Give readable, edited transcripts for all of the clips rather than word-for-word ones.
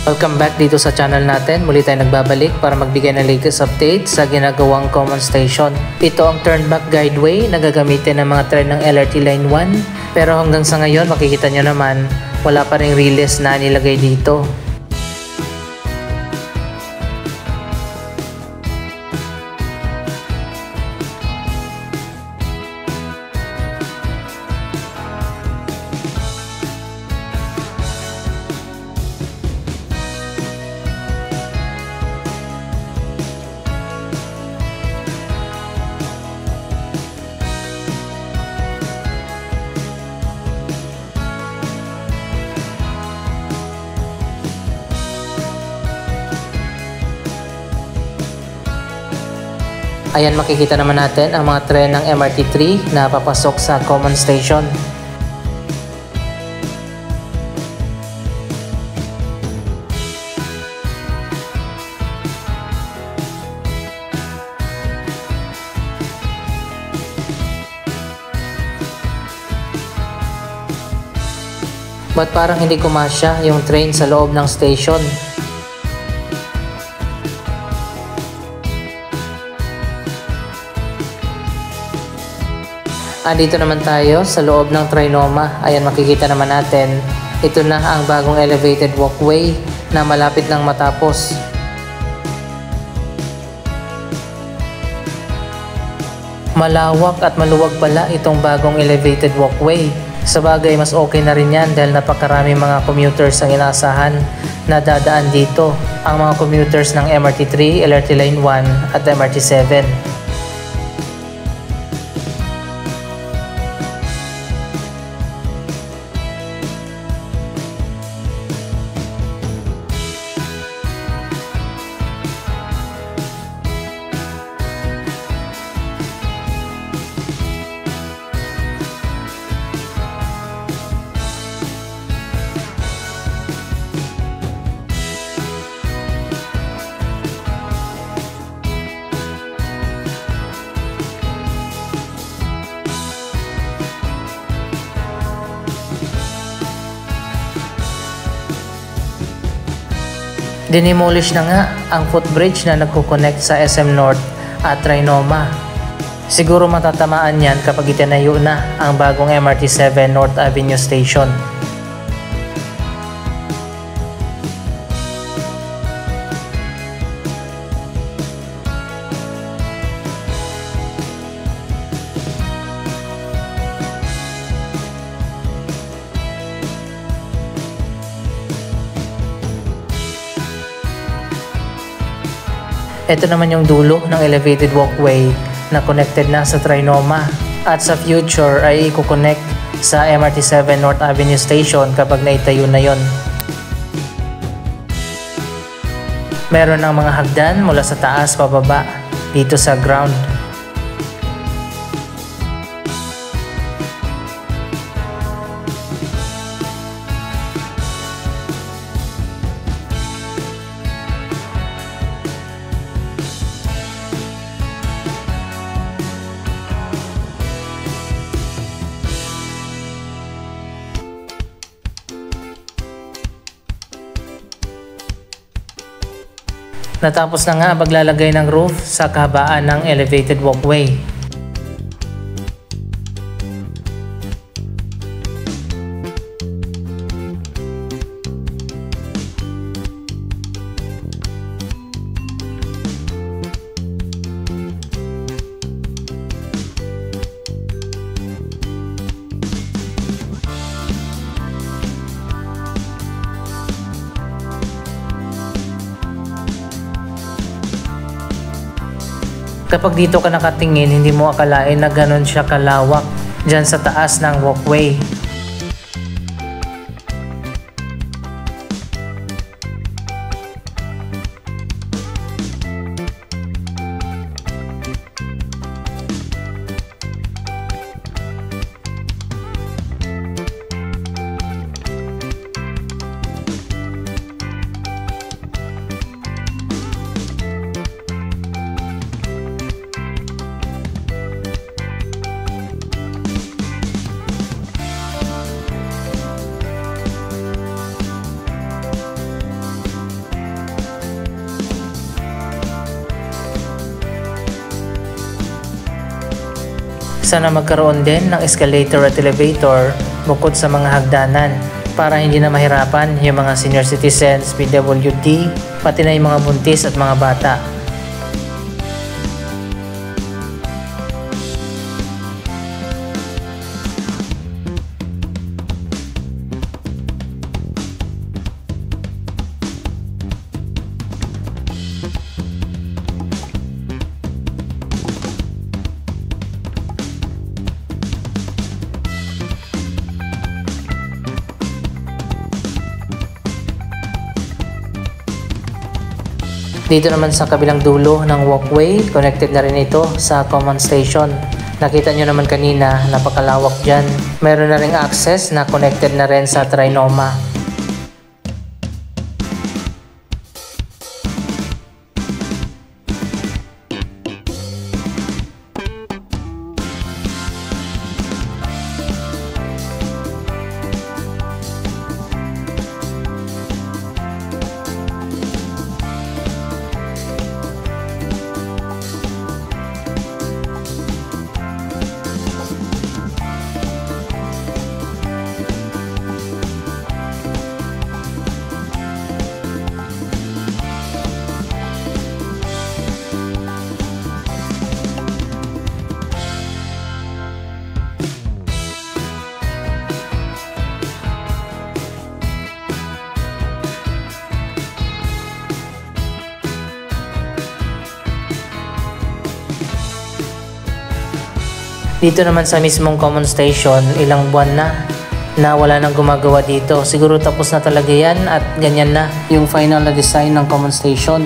Welcome back dito sa channel natin. Muli tayo nagbabalik para magbigay ng latest update sa ginagawang common station. Ito ang turnback guideway na gagamitin ng mga tren ng LRT Line 1. Pero hanggang sa ngayon makikita nyo naman wala pa ring release na nilagay dito. Ayan, makikita naman natin ang mga tren ng MRT3 na papasok sa common station. Ba't parang hindi kumasya yung train sa loob ng station? Andito naman tayo sa loob ng Trinoma. Ayan, makikita naman natin, ito na ang bagong elevated walkway na malapit nang matapos. Malawak at maluwag pala itong bagong elevated walkway. Sa bagay, mas okay na rin yan dahil napakarami mga commuters ang inaasahan na dadaan dito. Ang mga commuters ng MRT3, LRT Line 1 at MRT7. Dinimolish na nga ang footbridge na nagko-connect sa SM North at Trinoma. Siguro matatamaan yan kapag itinayo na ang bagong MRT7 North Avenue Station. Ito naman yung dulo ng elevated walkway na connected na sa Trinoma at sa future ay i-connect sa MRT7 North Avenue Station kapag naitayo na yon. Meron ng mga hagdan mula sa taas pababa dito sa ground. Natapos na nga paglalagay ng roof sa kahabaan ng elevated walkway. Kapag dito ka nakatingin, hindi mo akalain na ganon siya kalawak dyan sa taas ng walkway. Sana magkaroon din ng escalator at elevator bukod sa mga hagdanan para hindi na mahirapan yung mga senior citizens, PWD, pati na yung mga buntis at mga bata. Dito naman sa kabilang dulo ng walkway, connected na rin ito sa common station. Nakita nyo naman kanina, napakalawak dyan. Meron na ring access na connected na rin sa Trinoma. Dito naman sa mismong common station, ilang buwan na wala nang gumagawa dito. Siguro tapos na talaga yan at ganyan na yung final na design ng common station.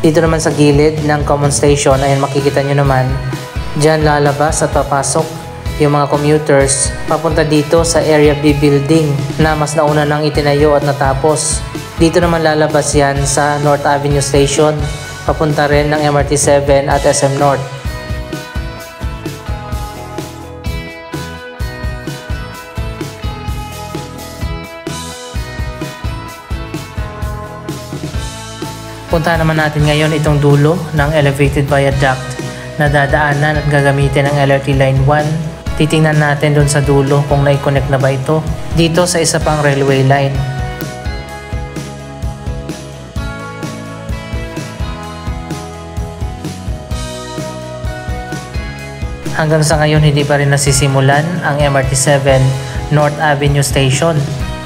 Dito naman sa gilid ng common station, ayun makikita nyo naman, dyan lalabas at papasok yung mga commuters papunta dito sa Area B building na mas nauna nang itinayo at natapos. Dito naman lalabas yan sa North Avenue Station, papunta rin ng MRT7 at SM North. Punta naman natin ngayon itong dulo ng elevated viaduct na dadaanan at gagamitin ng LRT Line 1. Titingnan natin dun sa dulo kung na-connect na ba ito dito sa isa pang railway line. Hanggang sa ngayon hindi pa rin nasisimulan ang MRT7 North Avenue Station.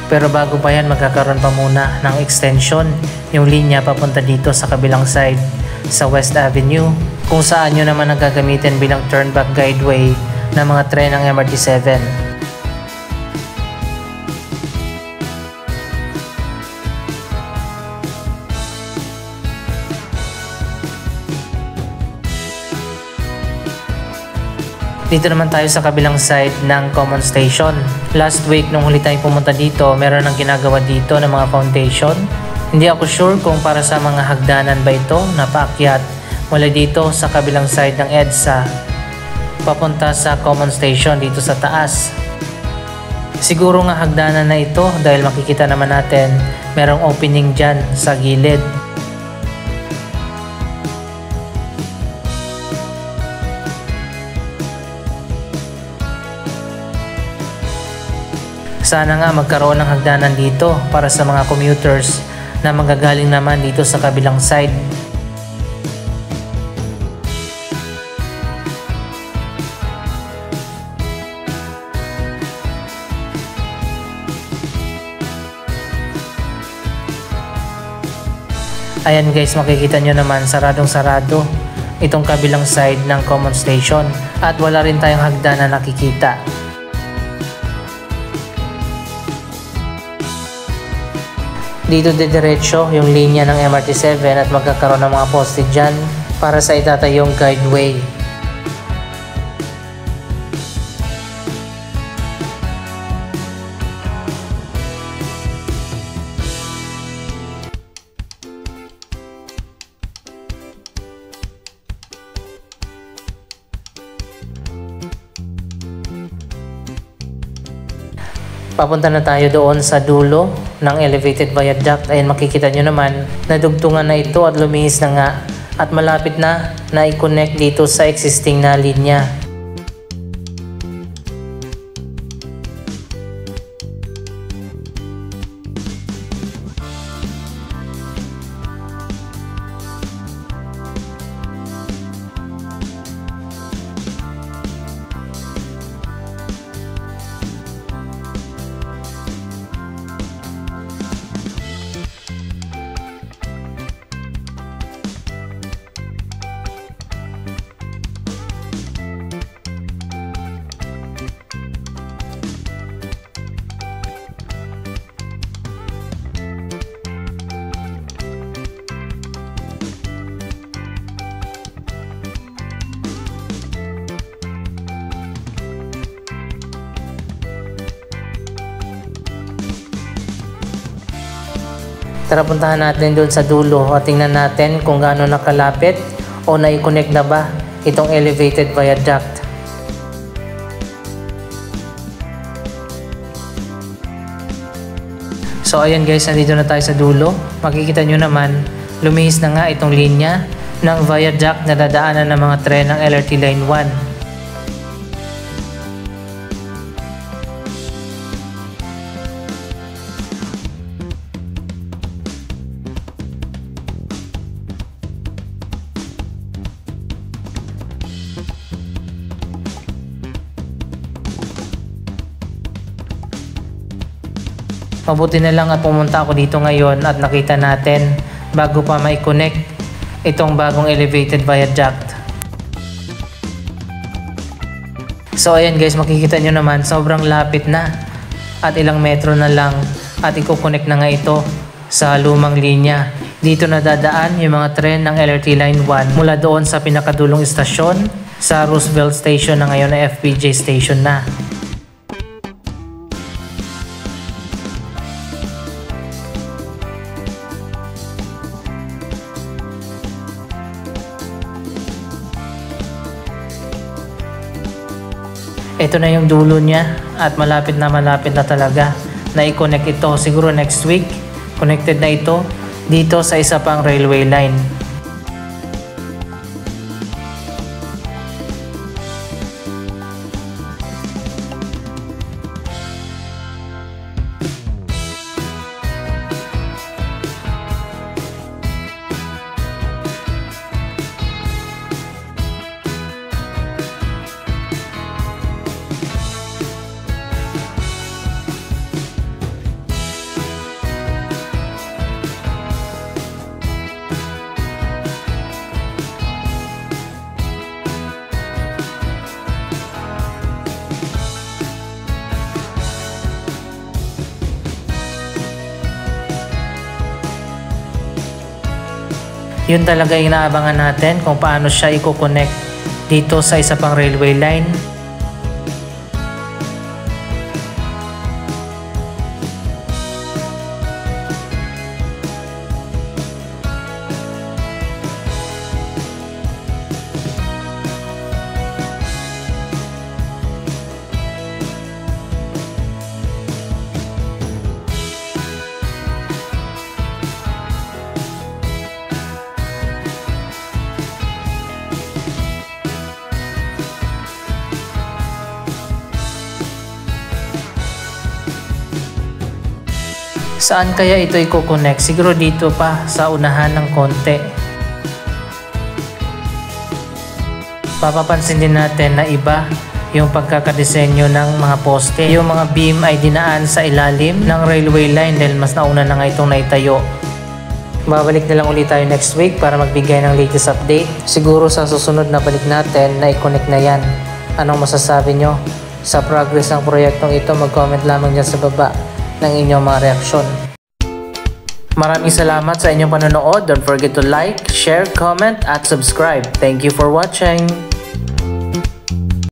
Pero bago pa yan, magkakaroon pa muna ng extension yung linya papunta dito sa kabilang side sa West Avenue, kung saan nyo naman ang gagamitin bilang turnback guideway ng mga tren ng MRT7. Dito naman tayo sa kabilang side ng common station. Last week nung huli tayong pumunta dito, meron ng ginagawa dito ng mga foundation. Hindi ako sure kung para sa mga hagdanan ba ito na paakyat mula dito sa kabilang side ng EDSA papunta sa common station dito sa taas. Siguro nga hagdanan na ito dahil makikita naman natin merong opening dyan sa gilid. Sana nga magkaroon ng hagdanan dito para sa mga commuters na magagaling naman dito sa kabilang side. Ayan guys, makikita nyo naman saradong-sarado itong kabilang side ng common station at wala rin tayong hagdanan nakikita. Dito didiretso yung linya ng MRT7 at magkakaroon ng mga poste dyan para sa itatayong guideway. Papunta na tayo doon sa dulo ng elevated viaduct. Ayan, makikita nyo naman na dugtungan na ito at lumihis na nga at malapit na i-connect dito sa existing na linya. Tara, puntahan natin doon sa dulo at tingnan natin kung gaano nakalapit o na-connect na ba itong elevated viaduct. So ayan guys, nandito na tayo sa dulo. Makikita nyo naman, lumihis na nga itong linya ng viaduct na dadaanan ng mga tren ng LRT Line 1. Mabuti na lang at pumunta ako dito ngayon at nakita natin bago pa ma-connect itong bagong elevated viaduct. So ayan guys, makikita nyo naman sobrang lapit na at ilang metro na lang at i-connect na nga ito sa lumang linya. Dito na dadaan yung mga tren ng LRT Line 1 mula doon sa pinakadulong istasyon sa Roosevelt Station na ngayon na FPJ Station na. Ito na yung dulo niya at malapit na talaga na i-connect ito. Siguro next week, connected na ito dito sa isa pang railway line. Yun talaga inaabangan natin kung paano siya i-connect dito sa isa pang railway line. Saan kaya ito i-connect? Siguro dito pa sa unahan ng konti. Papapansin din natin na iba yung pagkakadesenyo ng mga poste. Yung mga beam ay dinaan sa ilalim ng railway line dahil mas nauna na nga itong naitayo. Babalik na lang ulit tayo next week para magbigay ng latest update. Siguro sa susunod na balik natin na i-connect na yan. Anong masasabi nyo sa progress ng proyektong ito? Mag-comment lamang dyan sa baba ng inyong mga reaksyon. Maraming salamat sa inyong panonood. Don't forget to like, share, comment, at subscribe. Thank you for watching.